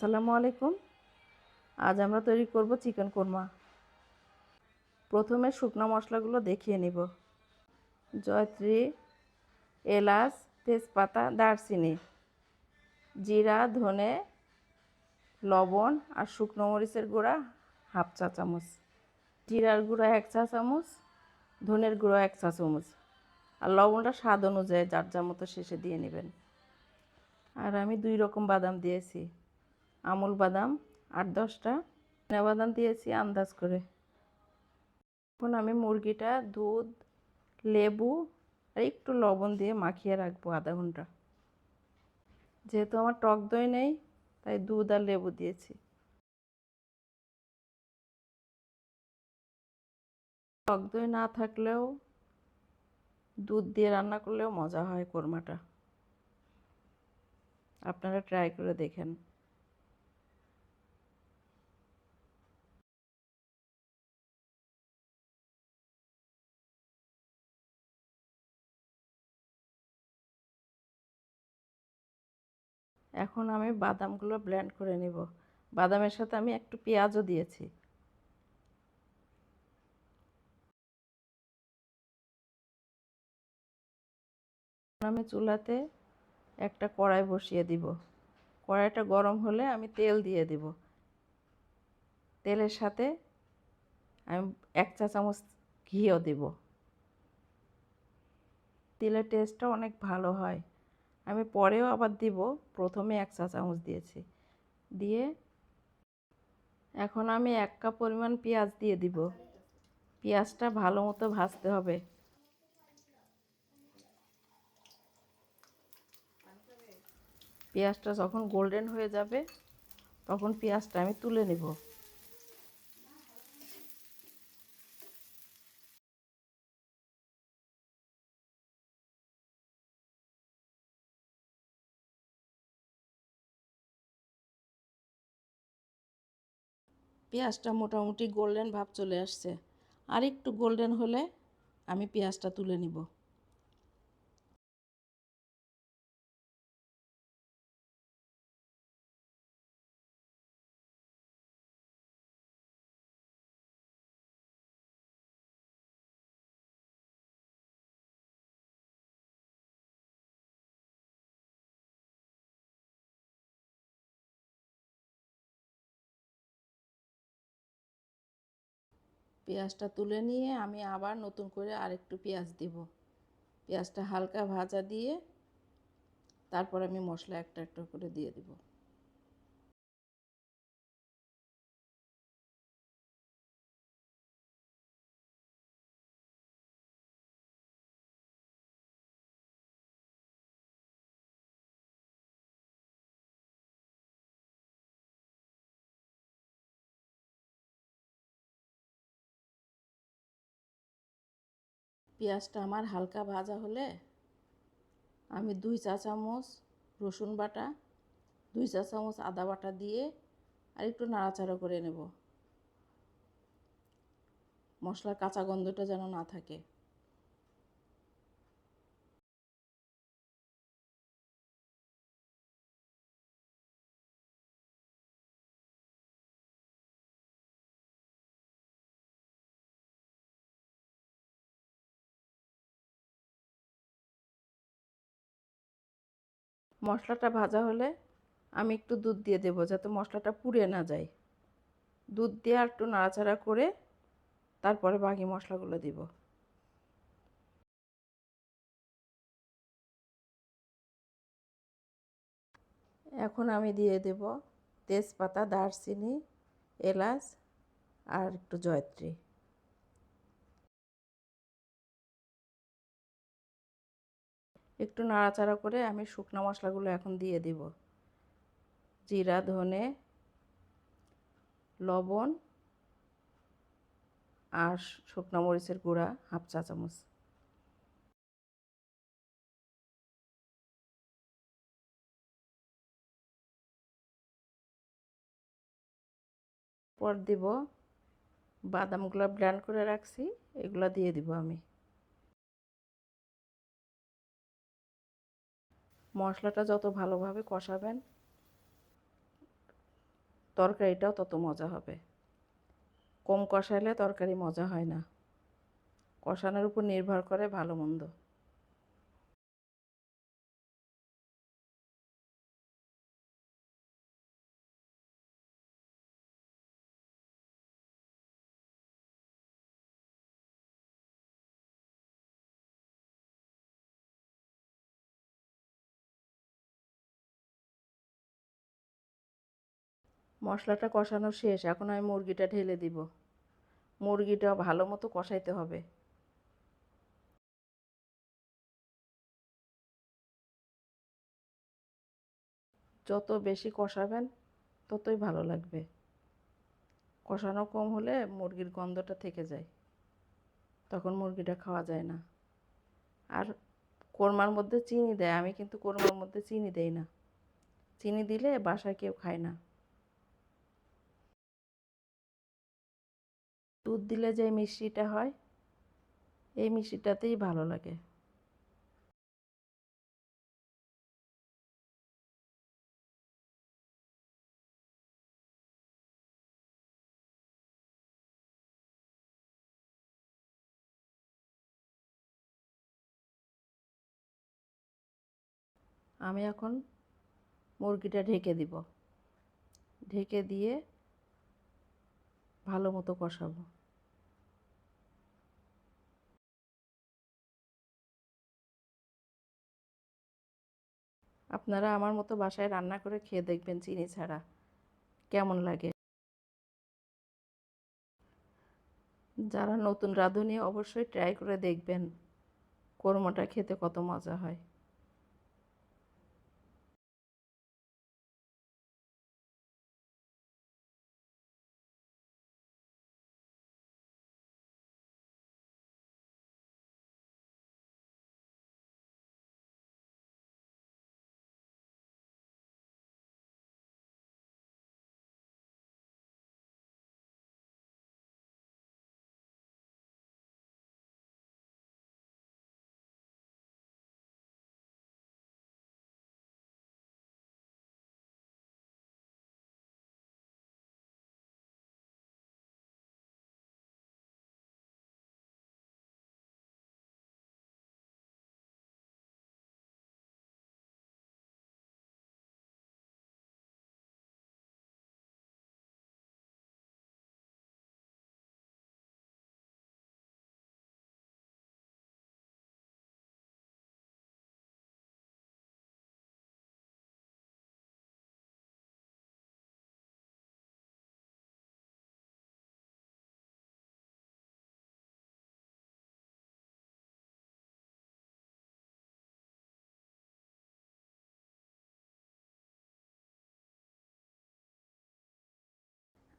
আসসালামু আলাইকুম। আজ আমরা তৈরি করব চিকেন কোরমা। প্রথমে শুকনো মশলাগুলো দেখিয়ে নিব। জয়ত্রী, এলাচ, তেজপাতা, দারচিনি, জিরা, ধনে, লবণ আর শুকনো মরিচের গুঁড়া হাফ চা চামচ, জিরার গুঁড়া 1 চা চামচ, ধনের গুঁড়া 1 চা চামচ আর লবণটা স্বাদ অনুযায়ী যার যা মতো শেষে দিয়ে নেবেন। আর আমি 2 রকম বাদাম দিয়েছি, আমুল বাদাম 8-10টা, চীনা বাদাম দিয়েছি আন্দাজ করে। এখন আমি মুরগিটা দুধ, লেবু আর একটু লবণ দিয়ে মাখিয়ে রাখবো আধা ঘন্টা। যেহেতু আমার টক দই নেই তাই দুধ আর লেবু দিয়েছি। টক দই না থাকলেও দুধ দিয়ে রান্না করলেও মজা হয় কোরমাটা। আপনারা ট্রাই করে দেখেন। এখন আমি বাদামগুলো ব্লেন্ড করে নিব। বাদামের সাথে আমি একটু পেঁয়াজও দিয়েছি। আমি চুলাতে একটা কড়াই বসিয়ে দিব। কড়াইটা গরম হলে আমি তেল দিয়ে দিব। তেলের সাথে আমি 1 চা চামচ ঘিও দিব। দিলে টেস্টটা অনেক ভালো হয়। আমি পরেও আবার দিব, প্রথমে 1 চা চামচ দিয়েছি। দিয়ে এখন আমি 1 কাপ পরিমাণ পেঁয়াজ দিয়ে দিব। পেঁয়াজটা ভালো মতো ভাজতে হবে। পেঁয়াজটা যখন গোল্ডেন হয়ে যাবে তখন পেঁয়াজটা আমি তুলে নেব। পেঁয়াজটা মোটামুটি গোল্ডেন ভাব চলে আসছে। আর একটু গোল্ডেন হলে আমি পেঁয়াজটা তুলে নিব। পেঁয়াজটা তুলে নিয়ে আমি আবার নতুন করে আরেকটু পেঁয়াজ দিব। পেঁয়াজটা হালকা ভাজা দিয়ে তারপর আমি মশলা একটা একটা করে দিয়ে দিব। পেঁয়াজটা আমার হালকা ভাজা হলে আমি 2 চা চামচ রসুন বাটা, 2 চা চামচ আদা বাটা দিয়ে আর একটু নাড়াচাড়া করে নেব। মশলার কাঁচা গন্ধটা যেন না থাকে। মশলাটা ভাজা হলে আমি একটু দুধ দিয়ে দেবো যাতে মশলাটা পুড়ে না যায়। দুধ দিয়ে আর একটু নাড়াচাড়া করে তারপরে বাকি মশলাগুলো দিব। এখন আমি দিয়ে দেব তেজপাতা, দারচিনি, এলাচ আর একটু জয়ত্রী। একটু নাড়াচাড়া করে আমি শুকনো মশলাগুলো এখন দিয়ে দিব। জিরা, ধনে, লবণ আর শুকনো মরিচের গুঁড়া হাফ চা চামচ। পর দিব বাদামগুলো ব্লেন্ড করে রাখছি, এগুলো দিয়ে দিব আমি। মশলাটা যত ভালোভাবে কষাবেন তরকারিটাও তত মজা হবে। কম কষাইলে তরকারি মজা হয় না। কষানোর উপর নির্ভর করে ভালো মন্দ। মশলাটা কষানো শেষ, এখন আমি মুরগিটা ঢেলে দিব। মুরগিটা ভালো মতো কষাইতে হবে। যত বেশি কষাবেন ততই ভালো লাগবে। কষানো কম হলে মুরগির গন্ধটা থেকে যায়, তখন মুরগিটা খাওয়া যায় না। আর কোরমার মধ্যে চিনি দেয়, আমি কিন্তু কোরমার মধ্যে চিনি দেই না। চিনি দিলে বাসায় কেউ খায় না। দুধ দিলে যে মিষ্টিটা হয়, এই মিষ্টিটাতেই ভালো লাগে। আমি এখন মুরগিটা ঢেকে দিব। ঢেকে দিয়ে ভালো মতো কষাবো। আপনারা আমার মতো বাসায় রান্না করে খেয়ে দেখবেন চিনি ছাড়া কেমন লাগে। যারা নতুন রাঁধুনি অবশ্যই ট্রাই করে দেখবেন কোরমাটা খেতে কত মজা হয়।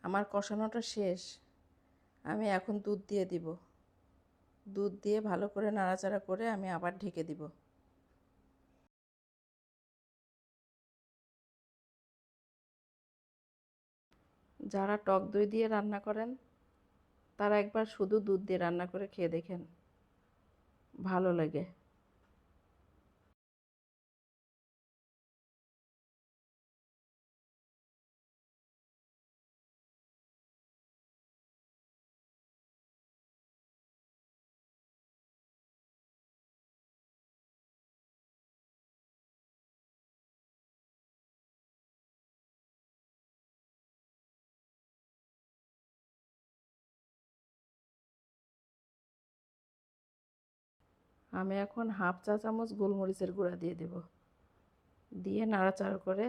আমার কষানোটা শেষ, আমি এখন দুধ দিয়ে দিব। দুধ দিয়ে ভালো করে নাড়াচাড়া করে আমি আবার ঢেকে দিব। যারা টক দই দিয়ে রান্না করেন তারা একবার শুধু দুধ দিয়ে রান্না করে খেয়ে দেখেন, ভালো লাগে। আমি এখন হাফ চা চামচ গোলমরিচের গুঁড়া দিয়ে দেব। দিয়ে নাড়াচাড়া করে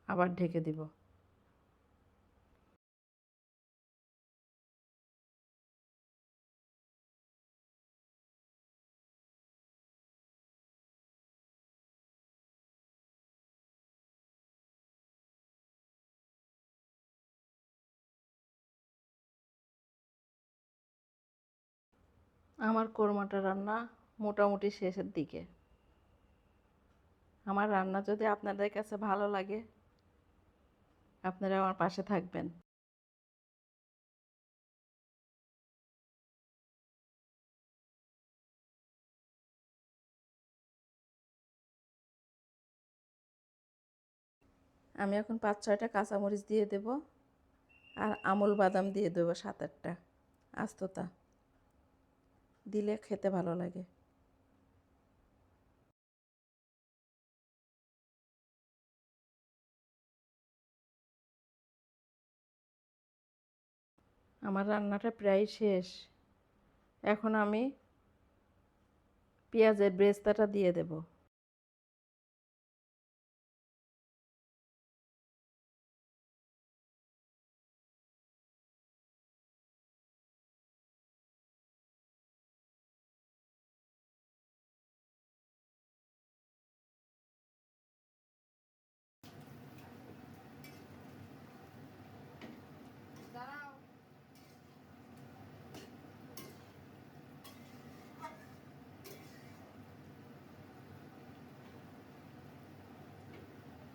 আবার ঢেকে দিব। আমার কোরমাটা রান্না মোটামুটি শেষের দিকে। আমার রান্না যদি আপনাদের কাছে ভালো লাগে, আপনারা আমার পাশে থাকবেন। আমি এখন 5-6টা কাঁচামরিচ দিয়ে দেব, আর আমুল বাদাম দিয়ে দেবো 7-8টা আস্ততা, দিলে খেতে ভালো লাগে। আমার রান্নাটা প্রায় শেষ। এখন আমি পেঁয়াজের ব্রেস্তাটা দিয়ে দেব।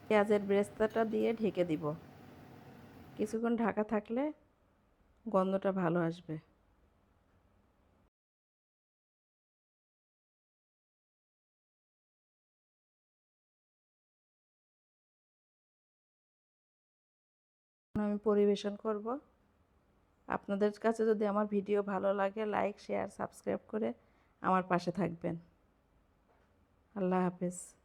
পেঁয়াজের ব্রেস্তাটা দিয়ে ঢেকে দিব। কিছুক্ষণ ঢাকা থাকলে গন্ধটা ভালো আসবে। আমি পরিবেশন করব। আপনাদের কাছে যদি আমার ভিডিও ভালো লাগে, লাইক, শেয়ার, সাবস্ক্রাইব করে আমার পাশে থাকবেন। আল্লাহ হাফেজ।